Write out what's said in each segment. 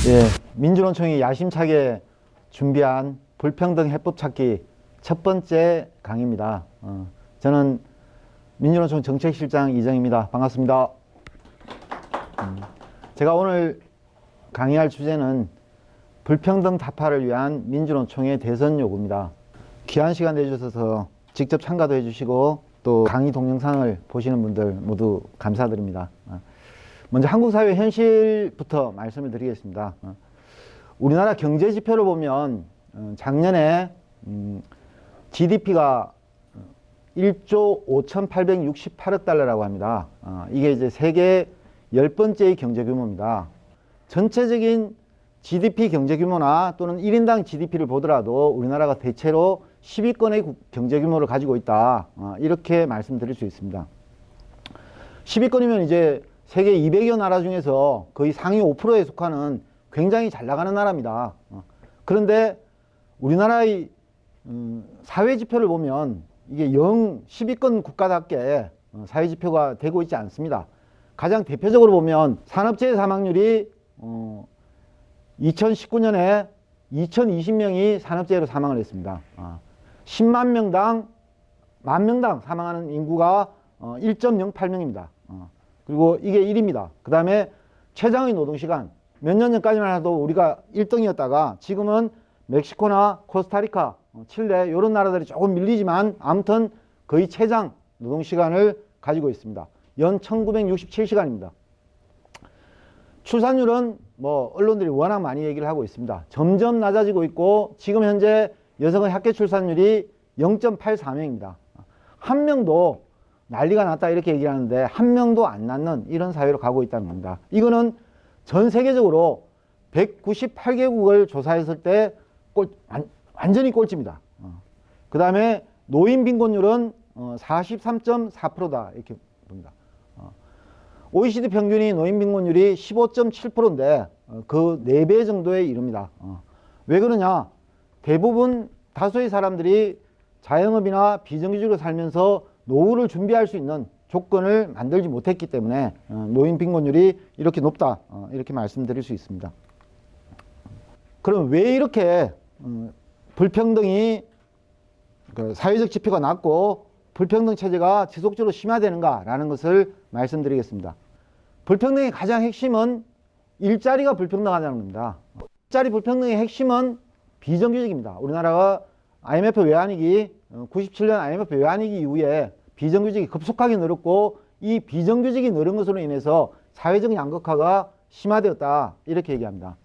예, 민주노총이 야심차게 준비한 불평등 해법 찾기 첫 번째 강의입니다. 저는 민주노총 정책실장 이정입니다. 반갑습니다. 제가 오늘 강의할 주제는 불평등 타파를 위한 민주노총의 대선 요구입니다. 귀한 시간 내주셔서 직접 참가도 해주시고 또 강의 동영상을 보시는 분들 모두 감사드립니다. 먼저 한국 사회 현실부터 말씀을 드리겠습니다. 우리나라 경제 지표를 보면 작년에 GDP가 1조 5,868억 달러라고 합니다. 이게 이제 세계 10번째의 경제 규모입니다. 전체적인 GDP 경제 규모나 또는 1인당 GDP를 보더라도 우리나라가 대체로 10위권의 경제 규모를 가지고 있다. 이렇게 말씀드릴 수 있습니다. 10위권이면 이제 세계 200여 나라 중에서 거의 상위 5%에 속하는 굉장히 잘 나가는 나라입니다. 그런데 우리나라의 사회 지표를 보면 이게 10위권 국가답게 사회 지표가 되고 있지 않습니다. 가장 대표적으로 보면 산업재해 사망률이 2019년에 2020명이 산업재해로 사망을 했습니다. 10만 명당 10,000명당 사망하는 인구가 1.08명입니다. 그리고 이게 1위입니다. 그 다음에 최장의 노동시간, 몇 년 전까지만 해도 우리가 1등이었다가 지금은 멕시코나 코스타리카, 칠레 이런 나라들이 조금 밀리지만 아무튼 거의 최장 노동시간을 가지고 있습니다. 연 1967시간입니다. 출산율은 뭐 언론들이 워낙 많이 얘기를 하고 있습니다. 점점 낮아지고 있고 지금 현재 여성의 합계 출산율이 0.84명입니다. 한 명도 난리가 났다 이렇게 얘기를 하는데 한 명도 안 낳는 이런 사회로 가고 있다는 겁니다. 이거는 전 세계적으로 198개국을 조사했을 때 완전히 꼴찌입니다. 그 다음에 노인 빈곤율은 43.4%다 이렇게 봅니다. OECD 평균이 노인 빈곤율이 15.7%인데 그 4배 정도에 이릅니다. 왜 그러냐? 대부분 다수의 사람들이 자영업이나 비정규직으로 살면서 노후를 준비할 수 있는 조건을 만들지 못했기 때문에 노인 빈곤율이 이렇게 높다 이렇게 말씀드릴 수 있습니다. 그럼 왜 이렇게 불평등이 사회적 지표가 낮고 불평등 체제가 지속적으로 심화되는가 라는 것을 말씀드리겠습니다. 불평등의 가장 핵심은 일자리가 불평등하다는 겁니다. 일자리 불평등의 핵심은 비정규직입니다. 우리나라가 IMF 외환위기 97년 IMF 외환위기 이후에 비정규직이 급속하게 늘었고 이 비정규직이 늘은 것으로 인해서 사회적 양극화가 심화되었다 이렇게 얘기합니다.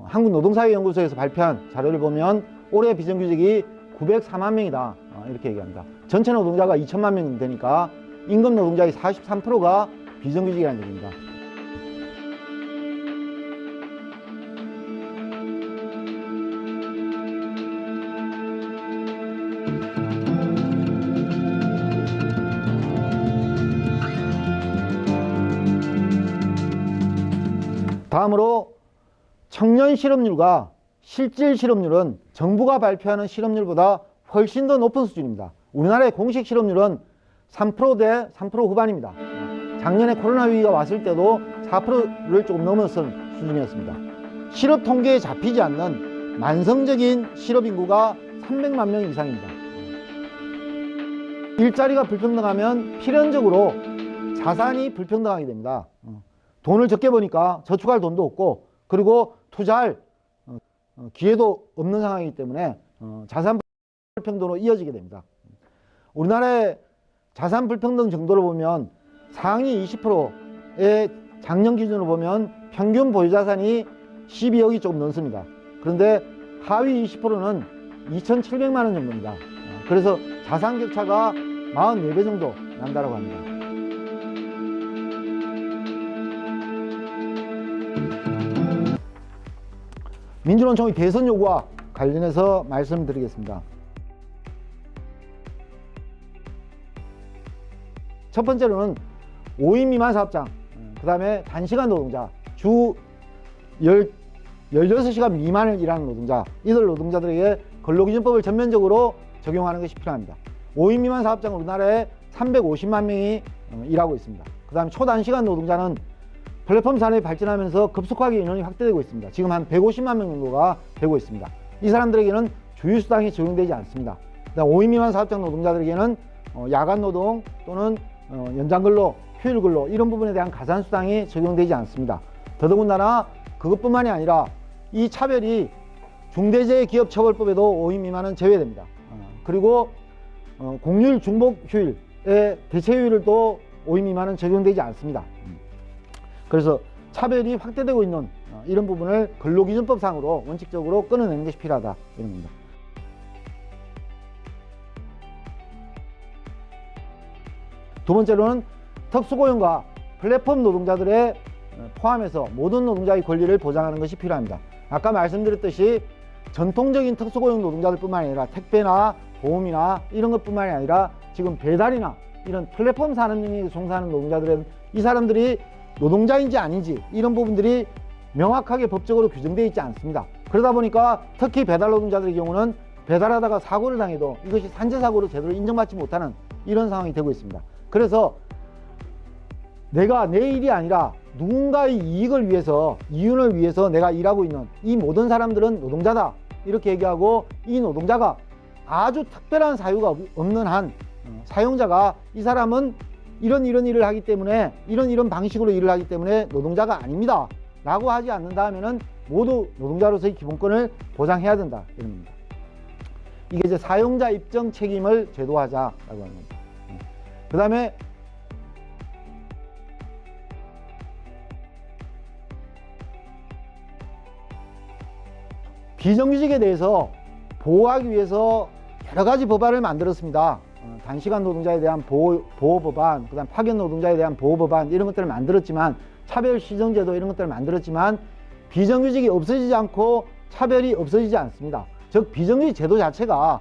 한국노동사회연구소에서 발표한 자료를 보면 올해 비정규직이 904만 명이다 이렇게 얘기합니다. 전체 노동자가 2천만 명 되니까 임금 노동자의 43%가 비정규직이라는 얘기입니다. 다음으로 청년 실업률과 실질 실업률은 정부가 발표하는 실업률보다 훨씬 더 높은 수준입니다. 우리나라의 공식 실업률은 3%대 3% 후반입니다. 작년에 코로나 위기가 왔을 때도 4%를 조금 넘어선 수준이었습니다. 실업 통계에 잡히지 않는 만성적인 실업 인구가 300만 명 이상입니다. 일자리가 불평등하면 필연적으로 자산이 불평등하게 됩니다. 돈을 적게 버니까 저축할 돈도 없고 그리고 투자할 기회도 없는 상황이기 때문에 자산 불평등으로 이어지게 됩니다. 우리나라의 자산 불평등 정도를 보면 상위 20%의 작년 기준으로 보면 평균 보유자산이 12억이 조금 넘습니다. 그런데 하위 20%는 2,700만 원 정도입니다. 그래서 자산 격차가 44배 정도 난다고 합니다. 민주노총의 대선 요구와 관련해서 말씀드리겠습니다. 첫 번째로는 5인 미만 사업장, 그 다음에 단시간 노동자, 주 16시간 미만을 일하는 노동자, 이들 노동자들에게 근로기준법을 전면적으로 적용하는 것이 필요합니다. 5인 미만 사업장은 우리나라에 350만 명이 일하고 있습니다. 그 다음에 초단시간 노동자는 플랫폼 산업이 발전하면서 급속하게 인원이 확대되고 있습니다. 지금 한 150만 명 정도가 되고 있습니다. 이 사람들에게는 주휴수당이 적용되지 않습니다. 5인 미만 사업장 노동자들에게는 야간 노동 또는 연장근로, 휴일근로 이런 부분에 대한 가산수당이 적용되지 않습니다. 더더군다나 그것뿐만이 아니라 이 차별이 중대재해기업처벌법에도 5인 미만은 제외됩니다. 그리고 공휴일, 중복휴일의 대체휴일을 또 5인 미만은 적용되지 않습니다. 그래서 차별이 확대되고 있는 이런 부분을 근로기준법상으로 원칙적으로 끊어내는 것이 필요하다 이런 겁니다. 두 번째로는 특수고용과 플랫폼 노동자들의 포함해서 모든 노동자의 권리를 보장하는 것이 필요합니다. 아까 말씀드렸듯이 전통적인 특수고용 노동자들 뿐만 아니라 택배나 보험이나 이런 것뿐만이 아니라 지금 배달이나 이런 플랫폼 산업 영역에 종사하는 노동자들은 이 사람들이 노동자인지 아닌지 이런 부분들이 명확하게 법적으로 규정되어 있지 않습니다. 그러다 보니까 특히 배달 노동자들의 경우는 배달하다가 사고를 당해도 이것이 산재사고로 제대로 인정받지 못하는 이런 상황이 되고 있습니다. 그래서 내가 내 일이 아니라 누군가의 이익을 위해서, 이윤을 위해서 내가 일하고 있는 이 모든 사람들은 노동자다 이렇게 얘기하고, 이 노동자가 아주 특별한 사유가 없는 한 사용자가 이 사람은 이런 일을 하기 때문에 이런 방식으로 일을 하기 때문에 노동자가 아닙니다 라고 하지 않는다 하면은 모두 노동자로서의 기본권을 보장해야 된다 이런 겁니다. 이게 이제 사용자 입증 책임을 제도화하자라고 하는 겁니다. 그 다음에 비정규직에 대해서 보호하기 위해서 여러 가지 법안을 만들었습니다. 단시간 노동자에 대한 보호 법안, 그다음 파견 노동자에 대한 보호 법안 이런 것들을 만들었지만, 차별 시정제도 이런 것들을 만들었지만 비정규직이 없어지지 않고 차별이 없어지지 않습니다. 즉 비정규직 제도 자체가,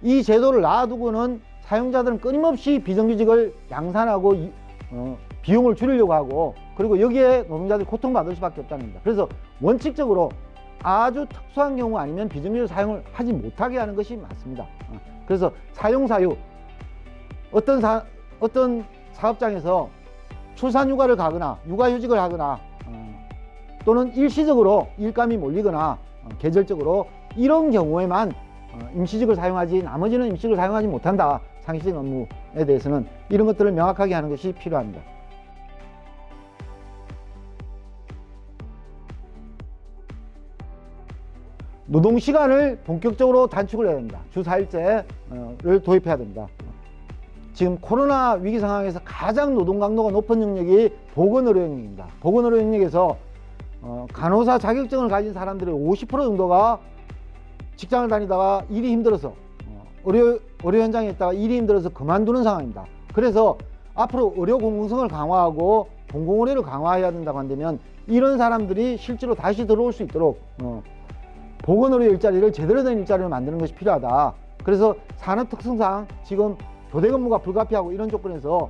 이 제도를 놔두고는 사용자들은 끊임없이 비정규직을 양산하고 비용을 줄이려고 하고, 그리고 여기에 노동자들이 고통받을 수밖에 없다는 겁니다. 그래서 원칙적으로 아주 특수한 경우 아니면 비정규직 사용을 하지 못하게 하는 것이 맞습니다. 그래서 사용사유, 어떤 사업장에서 출산휴가를 가거나 육아휴직을 하거나 또는 일시적으로 일감이 몰리거나 계절적으로 이런 경우에만 임시직을 사용하지, 나머지는 임시직을 사용하지 못한다. 상시직 업무에 대해서는 이런 것들을 명확하게 하는 것이 필요합니다. 노동시간을 본격적으로 단축을 해야 됩니다. 주 4일제를 도입해야 됩니다. 지금 코로나 위기 상황에서 가장 노동 강도가 높은 영역이 보건의료 영역입니다. 보건의료 영역에서 간호사 자격증을 가진 사람들의 50% 정도가 직장을 다니다가 일이 힘들어서 의료 현장에 있다가 일이 힘들어서 그만두는 상황입니다. 그래서 앞으로 의료 공공성을 강화하고 공공의료를 강화해야 된다고 한다면 이런 사람들이 실제로 다시 들어올 수 있도록 보건의료 일자리를 제대로 된 일자리를 만드는 것이 필요하다. 그래서 산업 특성상 지금 교대 근무가 불가피하고 이런 조건에서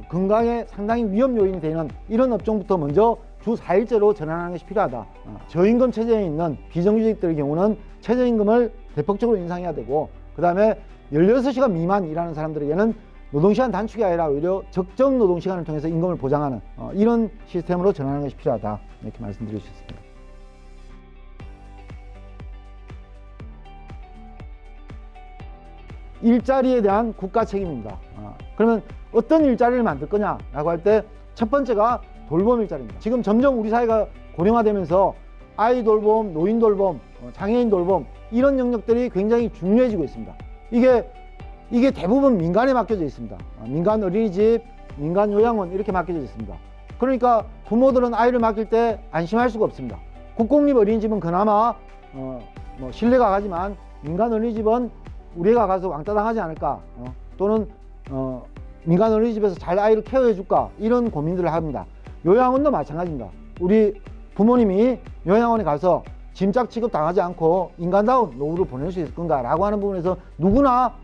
건강에 상당히 위험 요인이 되는 이런 업종부터 먼저 주 4일제로 전환하는 것이 필요하다. 저임금 체제에 있는 비정규직들의 경우는 최저임금을 대폭적으로 인상해야 되고, 그 다음에 16시간 미만 일하는 사람들에게는 노동시간 단축이 아니라 오히려 적정 노동시간을 통해서 임금을 보장하는 이런 시스템으로 전환하는 것이 필요하다. 이렇게 말씀드릴 수 있습니다. 일자리에 대한 국가 책임입니다. 그러면 어떤 일자리를 만들 거냐라고 할 때 첫 번째가 돌봄 일자리입니다. 지금 점점 우리 사회가 고령화되면서 아이 돌봄, 노인 돌봄, 장애인 돌봄 이런 영역들이 굉장히 중요해지고 있습니다. 이게 대부분 민간에 맡겨져 있습니다. 민간 어린이집, 민간 요양원 이렇게 맡겨져 있습니다. 그러니까 부모들은 아이를 맡길 때 안심할 수가 없습니다. 국공립 어린이집은 그나마 신뢰가 가지만 민간 어린이집은 우리가 가서 왕따 당하지 않을까, 또는 민간 어린이집에서 잘 아이를 케어해 줄까, 이런 고민들을 합니다. 요양원도 마찬가지입니다. 우리 부모님이 요양원에 가서 짐짝 취급 당하지 않고 인간다운 노후를 보낼 수 있을 건가 라고 하는 부분에서 누구나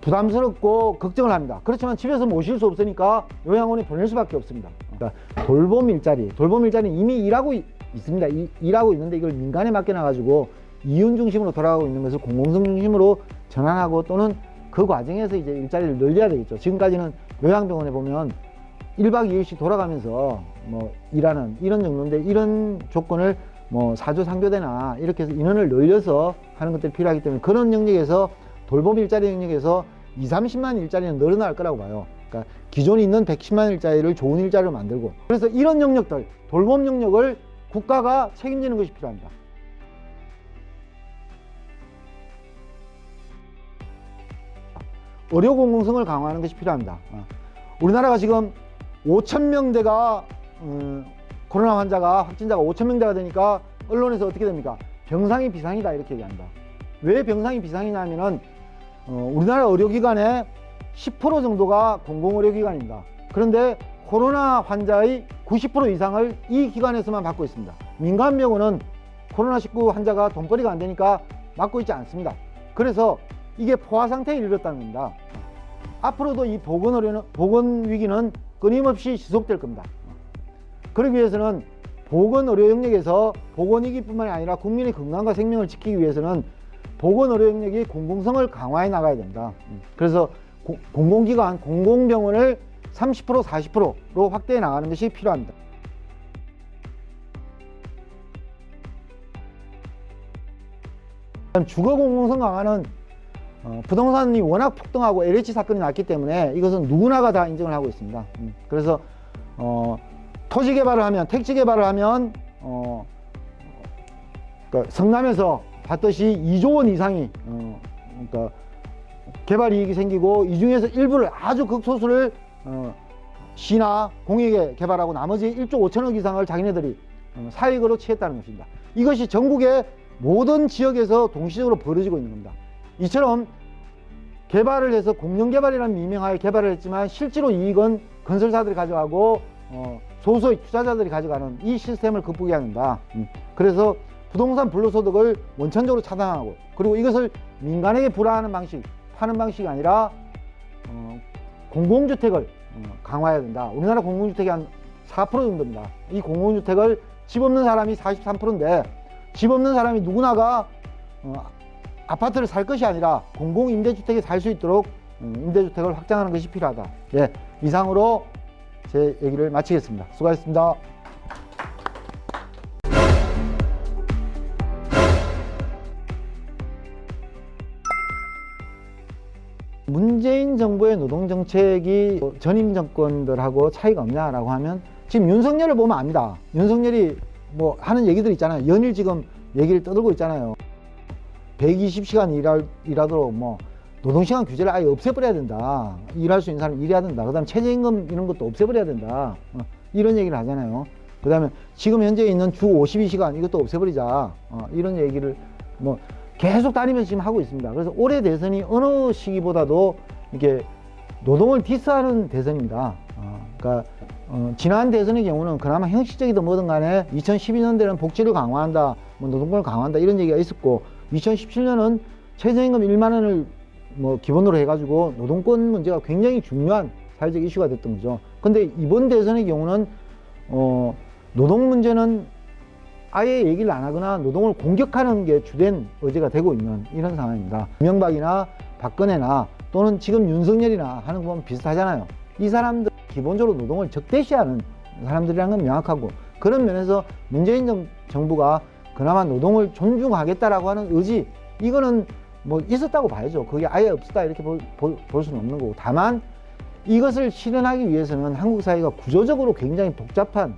부담스럽고 걱정을 합니다. 그렇지만 집에서 모실 수 없으니까 요양원에 보낼 수밖에 없습니다. 그러니까 돌봄 일자리는 이미 일하고 있습니다. 일하고 있는데 이걸 민간에 맡겨놔가지고 이윤 중심으로 돌아가고 있는 것을 공공성 중심으로 전환하고, 또는 그 과정에서 이제 일자리를 늘려야 되겠죠. 지금까지는 요양병원에 보면 1박 2일씩 돌아가면서 뭐 일하는 이런 정도인데, 이런 조건을 뭐 4조 3교대나 이렇게 해서 인원을 늘려서 하는 것들이 필요하기 때문에 그런 영역에서 돌봄 일자리 영역에서 2, 30만 일자리는 늘어날 거라고 봐요. 그러니까 기존에 있는 110만 일자리를 좋은 일자리로 만들고, 그래서 이런 영역들, 돌봄 영역을 국가가 책임지는 것이 필요합니다. 의료 공공성을 강화하는 것이 필요합니다. 우리나라가 지금 5,000명대가 코로나 환자가, 확진자가 5,000명대가 되니까 언론에서 어떻게 됩니까? 병상이 비상이다 이렇게 얘기합니다. 왜 병상이 비상이냐면은 우리나라 의료기관의 10% 정도가 공공의료기관입니다. 그런데 코로나 환자의 90% 이상을 이 기관에서만 받고 있습니다. 민간병원은 코로나19 환자가 돈벌이가 안 되니까 맡고 있지 않습니다. 그래서 이게 포화 상태에 이르렀다는 겁니다. 앞으로도 이 보건위기는 끊임없이 지속될 겁니다. 그러기 위해서는 보건의료 영역에서 보건위기뿐만이 아니라 국민의 건강과 생명을 지키기 위해서는 보건의료 영역이 공공성을 강화해 나가야 됩니다. 그래서 공공기관, 공공병원을 30%, 40%로 확대해 나가는 것이 필요합니다. 주거 공공성 강화는 부동산이 워낙 폭등하고 LH 사건이 났기 때문에 이것은 누구나가 다 인정을 하고 있습니다. 그래서 토지 개발을 하면, 택지 개발을 하면 그러니까 성남에서 봤듯이 2조 원 이상이 그러니까 개발 이익이 생기고, 이 중에서 일부를, 아주 극소수를 시나 공익에 개발하고 나머지 1조 5천억 이상을 자기네들이 사익으로 취했다는 것입니다. 이것이 전국의 모든 지역에서 동시적으로 벌어지고 있는 겁니다. 이처럼 개발을 해서 공영개발이라는 미명하에 개발을 했지만 실제로 이익은 건설사들이 가져가고 소수의 투자자들이 가져가는 이 시스템을 극복해야 한다. 그래서 부동산 불로소득을 원천적으로 차단하고, 그리고 이것을 민간에게 불화하는 방식, 파는 방식이 아니라 공공주택을 강화해야 된다. 우리나라 공공주택이 한 4% 정도입니다. 이 공공주택을 집 없는 사람이 43%인데 집 없는 사람이 누구나가 아파트를 살 것이 아니라 공공임대주택에 살 수 있도록 임대주택을 확장하는 것이 필요하다. 예, 이상으로 제 얘기를 마치겠습니다. 수고하셨습니다. 문재인 정부의 노동정책이 전임 정권들하고 차이가 없냐라고 하면, 지금 윤석열을 보면 압니다. 윤석열이 뭐 하는 얘기들 있잖아요. 연일 지금 얘기를 떠들고 있잖아요. 120시간 일하도록 뭐 노동시간 규제를 아예 없애버려야 된다. 일할 수 있는 사람은 일해야 된다. 그 다음에 최저임금 이런 것도 없애버려야 된다. 이런 얘기를 하잖아요. 그 다음에 지금 현재 있는 주 52시간 이것도 없애버리자. 이런 얘기를 뭐 계속 다니면서 지금 하고 있습니다. 그래서 올해 대선이 어느 시기보다도 이게 노동을 디스하는 대선입니다. 그러니까 지난 대선의 경우는 그나마 형식적이든 뭐든 간에 2012년대는 복지를 강화한다, 뭐 노동권을 강화한다 이런 얘기가 있었고, 2017년은 최저임금 1만 원을 뭐 기본으로 해가지고 노동권 문제가 굉장히 중요한 사회적 이슈가 됐던 거죠. 근데 이번 대선의 경우는 노동 문제는 아예 얘기를 안 하거나 노동을 공격하는 게 주된 의제가 되고 있는 이런 상황입니다. 이명박이나 박근혜나 또는 지금 윤석열이나 하는 거 보면 비슷하잖아요. 이 사람들 기본적으로 노동을 적대시하는 사람들이라는 건 명확하고, 그런 면에서 문재인 정부가 그나마 노동을 존중하겠다라고 하는 의지, 이거는 뭐 있었다고 봐야죠. 그게 아예 없었다 이렇게 볼 수는 없는 거고, 다만 이것을 실현하기 위해서는 한국 사회가 구조적으로 굉장히 복잡한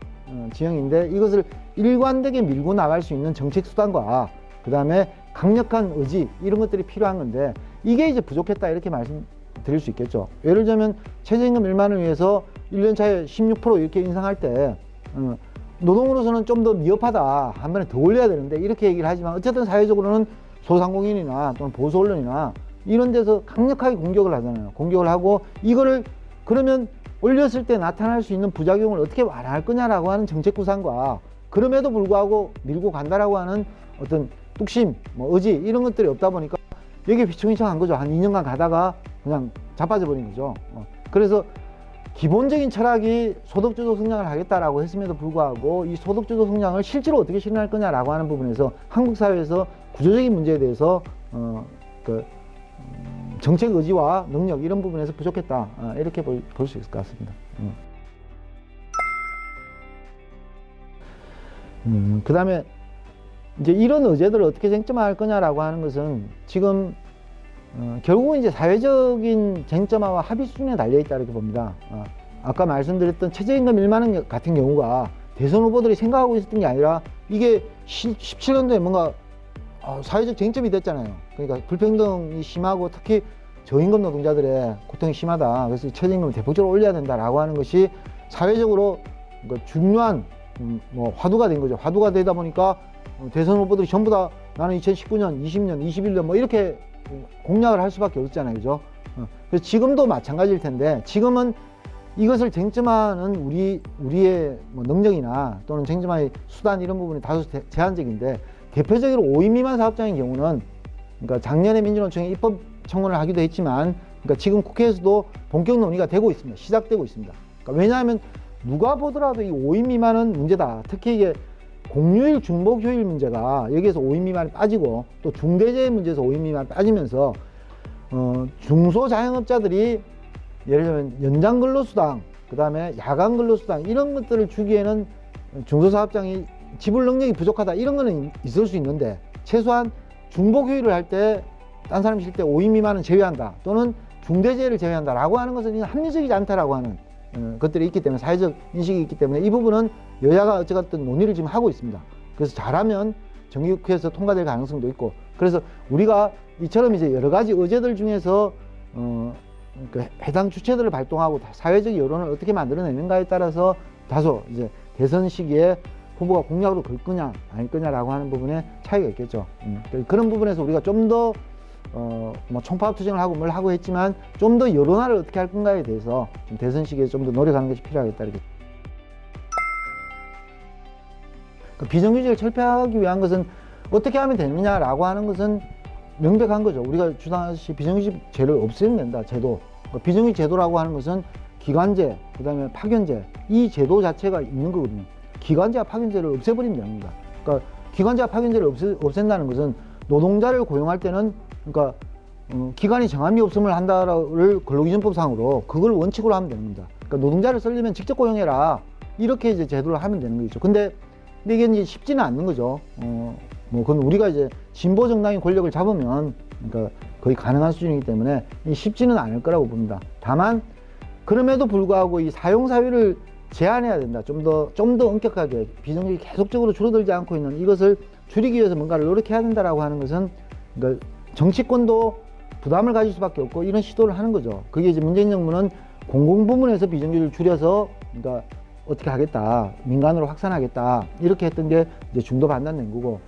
지형인데, 이것을 일관되게 밀고 나갈 수 있는 정책 수단과 그 다음에 강력한 의지, 이런 것들이 필요한 건데, 이게 이제 부족했다 이렇게 말씀드릴 수 있겠죠. 예를 들면 최저임금 1만 원 위해서 1년 차에 16% 이렇게 인상할 때 노동으로서는 좀 더 미흡하다, 한 번에 더 올려야 되는데 이렇게 얘기를 하지만, 어쨌든 사회적으로는 소상공인이나 또는 보수 언론이나 이런 데서 강력하게 공격을 하잖아요. 공격을 하고, 이거를 그러면 올렸을 때 나타날 수 있는 부작용을 어떻게 완화할 거냐라고 하는 정책 구상과, 그럼에도 불구하고 밀고 간다라고 하는 어떤 뚝심, 뭐 의지, 이런 것들이 없다 보니까 여기에 휘청휘청한 거죠. 한 2년간 가다가 그냥 자빠져 버린 거죠. 그래서 기본적인 철학이 소득주도 성장을 하겠다라고 했음에도 불구하고, 이 소득주도 성장을 실제로 어떻게 실현할 거냐라고 하는 부분에서 한국 사회에서 구조적인 문제에 대해서 정책 의지와 능력, 이런 부분에서 부족했다, 이렇게 볼 수 있을 것 같습니다. 그 다음에 이제 이런 의제들을 어떻게 쟁점화할 거냐라고 하는 것은 지금 결국은 이제 사회적인 쟁점화와 합의 수준에 달려있다 이렇게 봅니다. 아까 말씀드렸던 최저임금 1만 원 같은 경우가 대선 후보들이 생각하고 있었던 게 아니라 이게 17년도에 뭔가 사회적 쟁점이 됐잖아요. 그러니까 불평등이 심하고 특히 저임금 노동자들의 고통이 심하다. 그래서 최저임금을 대폭적으로 올려야 된다라고 하는 것이 사회적으로 중요한 화두가 된 거죠. 화두가 되다 보니까 대선 후보들이 전부 다 나는 2019년, 20년, 21년 뭐 이렇게 공약을 할 수밖에 없잖아요. 그죠? 그래서 지금도 마찬가지일 텐데 지금은 이것을 쟁점화하는 우리의 뭐 능력이나 또는 쟁점화의 수단 이런 부분이 다소 제한적인데 대표적으로 5인 미만 사업장의 경우는 그러니까 작년에 민주노총이 입법 청원을 하기도 했지만 그러니까 지금 국회에서도 본격 논의가 되고 있습니다. 시작되고 있습니다. 그러니까 왜냐하면 누가 보더라도 이 5인 미만은 문제다. 특히 이게 공휴일, 중복휴일 문제가 여기에서 5인 미만이 빠지고 또 중대재해 문제에서 5인 미만이 빠지면서 중소자영업자들이 예를 들면 연장 근로수당, 그 다음에 야간 근로수당 이런 것들을 주기에는 중소사업장이 지불 능력이 부족하다 이런 거는 있을 수 있는데 최소한 중복휴일을 할 때 딴 사람 쉴 때 5인 미만은 제외한다 또는 중대재해를 제외한다 라고 하는 것은 합리적이지 않다라고 하는 것들이 있기 때문에 사회적 인식이 있기 때문에 이 부분은 여야가 어찌됐든 논의를 지금 하고 있습니다. 그래서 잘하면 정기국회에서 통과될 가능성도 있고 그래서 우리가 이처럼 이제 여러 가지 의제들 중에서 그 해당 주체들을 발동하고 사회적 여론을 어떻게 만들어내는가에 따라서 다소 이제 대선 시기에 후보가 공약으로 걸 거냐 아닐 거냐라고 하는 부분에 차이가 있겠죠. 그런 부분에서 우리가 좀 더 뭐 총파업 투쟁을 하고 뭘 하고 했지만 좀 더 여론화를 어떻게 할 건가에 대해서 좀 대선 시기에 좀 더 노력하는 것이 필요하겠다 이렇게. 비정규직을 철폐하기 위한 것은 어떻게 하면 되느냐라고 하는 것은 명백한 거죠. 우리가 주장하듯이 비정규직 제를 없애면 된다. 제도. 비정규직 제도라고 하는 것은 기관제, 그 다음에 파견제 이 제도 자체가 있는 거거든요. 기관제와 파견제를 없애버리면 됩니다. 그러니까 기관제와 파견제를 없앤다는 것은 노동자를 고용할 때는 그러니까 기관이 정함이 없음을 한다를 근로기준법상으로 그걸 원칙으로 하면 되는 겁니다. 그러니까 노동자를 쓰려면 직접 고용해라 이렇게 이제 제도를 하면 되는 거죠. 근데 이게 이제 쉽지는 않는 거죠. 뭐 그건 우리가 이제 진보 정당의 권력을 잡으면 그러니까 거의 가능한 수준이기 때문에 쉽지는 않을 거라고 봅니다. 다만 그럼에도 불구하고 이 사용 사유를 제한해야 된다. 좀 더 엄격하게 비정규직이 계속적으로 줄어들지 않고 있는 이것을 줄이기 위해서 뭔가를 노력해야 된다라고 하는 것은 그러니까 정치권도 부담을 가질 수밖에 없고 이런 시도를 하는 거죠. 그게 이제 문재인 정부는 공공부문에서 비정규직을 줄여서 그러니까 어떻게 하겠다, 민간으로 확산하겠다 이렇게 했던 게 이제 중도 반환된 거고.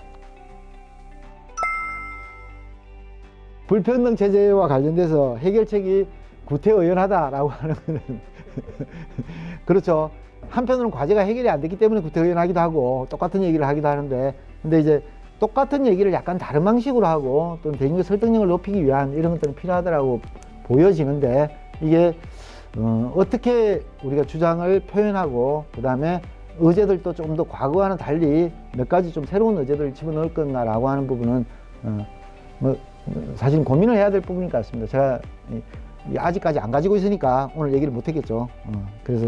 불평등 체제와 관련돼서 해결책이 구태의연하다라고 하는 거는 그렇죠. 한편으로는 과제가 해결이 안 됐기 때문에 구태의연하기도 하고 똑같은 얘기를 하기도 하는데 근데 이제 똑같은 얘기를 약간 다른 방식으로 하고 또는 대중의 설득력을 높이기 위한 이런 것들은 필요하다라고 보여지는데 이게 어떻게 우리가 주장을 표현하고 그 다음에 의제들도 좀 더 과거와는 달리 몇 가지 좀 새로운 의제들을 집어넣을 건가라고 하는 부분은 뭐 사실 고민을 해야 될 부분인 것 같습니다. 제가 아직까지 안 가지고 있으니까 오늘 얘기를 못 했겠죠. 그래서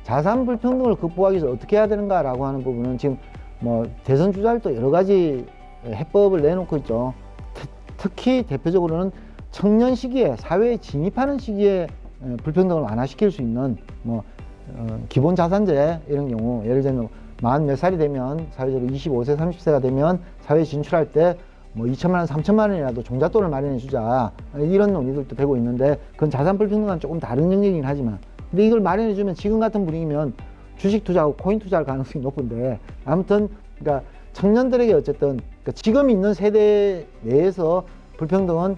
자산 불평등을 극복하기 위해서 어떻게 해야 되는가라고 하는 부분은 지금 뭐 대선 주자를 또 여러 가지 해법을 내놓고 있죠. 특히 대표적으로는 청년 시기에 사회에 진입하는 시기에 불평등을 완화시킬 수 있는 뭐 기본 자산제 이런 경우 예를 들면 40몇 살이 되면 사회적으로 25세 30세가 되면 사회에 진출할 때 뭐 2천만 원 3천만 원이라도 종잣돈을 마련해 주자 이런 논의들도 되고 있는데 그건 자산 불평등과는 조금 다른 영역이긴 하지만 근데 이걸 마련해 주면 지금 같은 분위기면 주식 투자하고 코인 투자할 가능성이 높은데 아무튼 그러니까 청년들에게 어쨌든 그러니까 지금 있는 세대 내에서 불평등은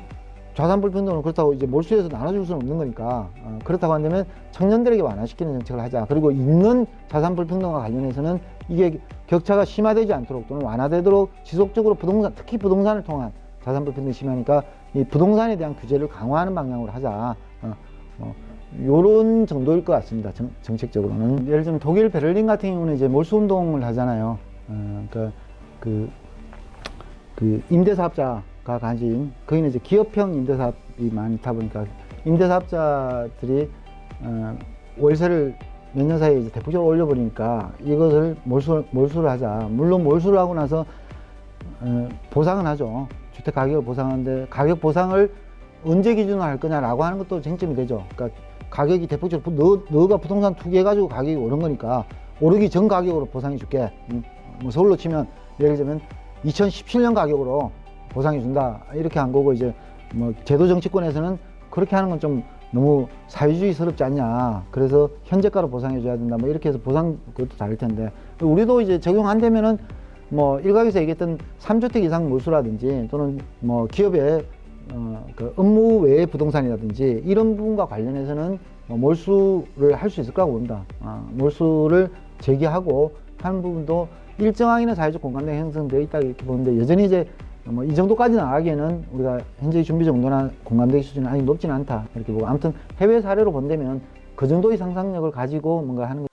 자산 불평등은 그렇다고 이제 몰수해서 나눠줄 수는 없는 거니까 그렇다고 한다면 청년들에게 완화시키는 정책을 하자. 그리고 있는 자산 불평등과 관련해서는 이게 격차가 심화되지 않도록 또는 완화되도록 지속적으로 부동산, 특히 부동산을 통한 자산 불평등이 심하니까 이 부동산에 대한 규제를 강화하는 방향으로 하자. 요런 정도일 것 같습니다. 정책적으로는. 예를 들면 독일 베를린 같은 경우는 이제 몰수 운동을 하잖아요. 그러니까 그 임대사업자가 가진 거기는 이제 기업형 임대사업이 많다 보니까 임대사업자들이 월세를 몇 년 사이에 이제 대폭적으로 올려버리니까 이것을 몰수를 하자. 물론 몰수를 하고 나서 보상은 하죠. 주택 가격을 보상하는데 가격 보상을 언제 기준으로 할 거냐라고 하는 것도 쟁점이 되죠. 그러니까 가격이 대폭적으로 너가 부동산 투기해가지고 가격이 오른 거니까 오르기 전 가격으로 보상해 줄게. 뭐 서울로 치면 예를 들면 2017년 가격으로 보상해 준다 이렇게 한 거고, 이제 뭐 제도 정치권에서는 그렇게 하는 건 좀 너무 사회주의스럽지 않냐, 그래서 현재가로 보상해 줘야 된다 뭐 이렇게 해서 보상 그것도 다를 텐데, 우리도 이제 적용 안 되면은 뭐 일각에서 얘기했던 3주택 이상 몰수라든지 또는 뭐 기업의 그 업무 외의 부동산이라든지 이런 부분과 관련해서는 뭐 몰수를 할 수 있을 거라고 봅니다. 몰수를 제기하고 하는 부분도 일정하게는 사회적 공감대가 형성되어 있다 이렇게 보는데, 여전히 이제 뭐 이 정도까지 나가기에는 우리가 현재 준비 정도나 공감대 수준은 아직 높지는 않다 이렇게 보고, 아무튼 해외 사례로 본다면 그 정도의 상상력을 가지고 뭔가 하는